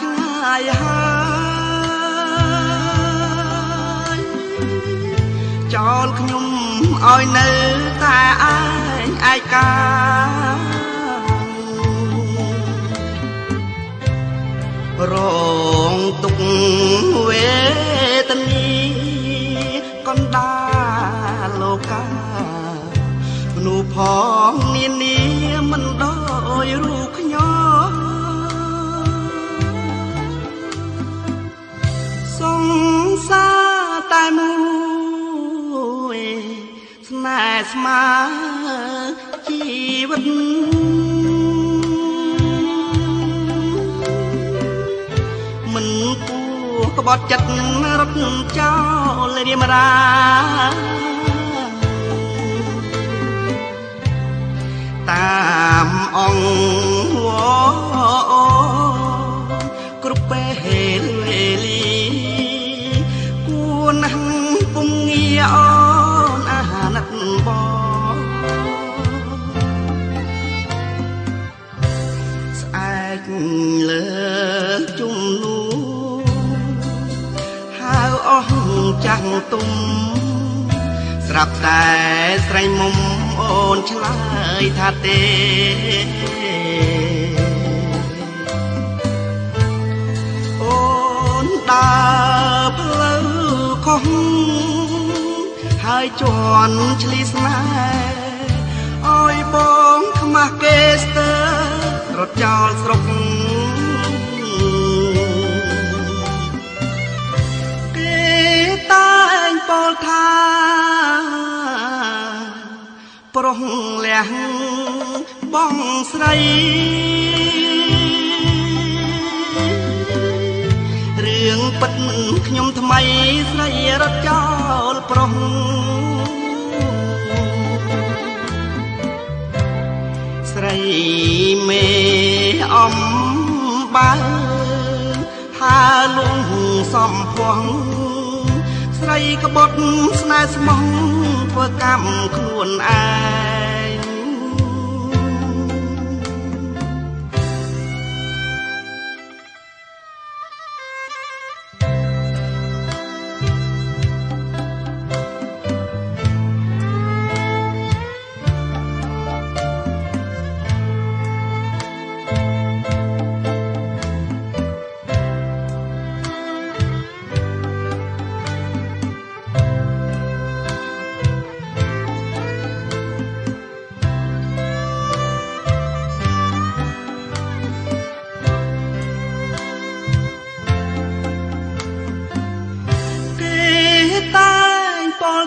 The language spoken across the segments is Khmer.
ឆ្ងាយហើយចោលខ្ញុំឲ្យនៅតែឯងឯការងទុកវេទនីកណ្ដាលលោកាមនុស្សផងនានាមិនដោយរូបខ្ញុំសង្សារតែមួយស្នេហ៍ស្មើជីវិតមិនគួរក្បត់ចិត្តរត់ចោលរាមរាតាមអង្គវគ្រប់ពេលវេលាគួរណាស់ពុំងារអូនអាណិតបងស្អែកលើជំនួហៅអស់ចាស់ទុំស្រាប់តែស្រីមុំអូនឆ្លើយថាទេអូនដើរផ្លូវខុសហើយជន់ឆ្លីស្នេហ៍អើយបងខ្មាស់គេស្ទើរត់ចោលស្រុកគេតែងពោលថាប្រុសលះបងស្រីរឿងពិតខ្ញុំថ្មីស្រីរត់ចោលប្រុសស្រីមេអំបើហាលងសំភងស្រីក្បត់ស្នេហ៍ស្មោះធ្វើកម្មខ្លួនឯង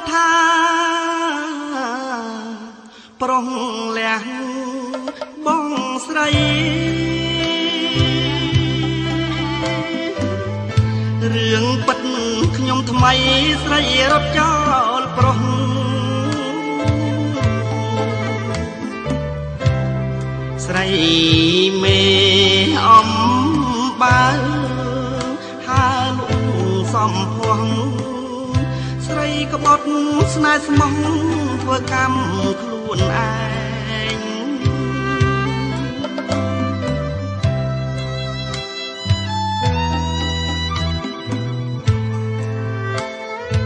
ថាប្រុសលះបងស្រីរឿងពិតខ្ញុំថ្មីស្រីរត់ចោលប្រុសស្រីមេអំបើហាលងសំភងស្រីក្បត់ស្នេហ៍ស្មោះធ្វើកម្មខ្លួនឯង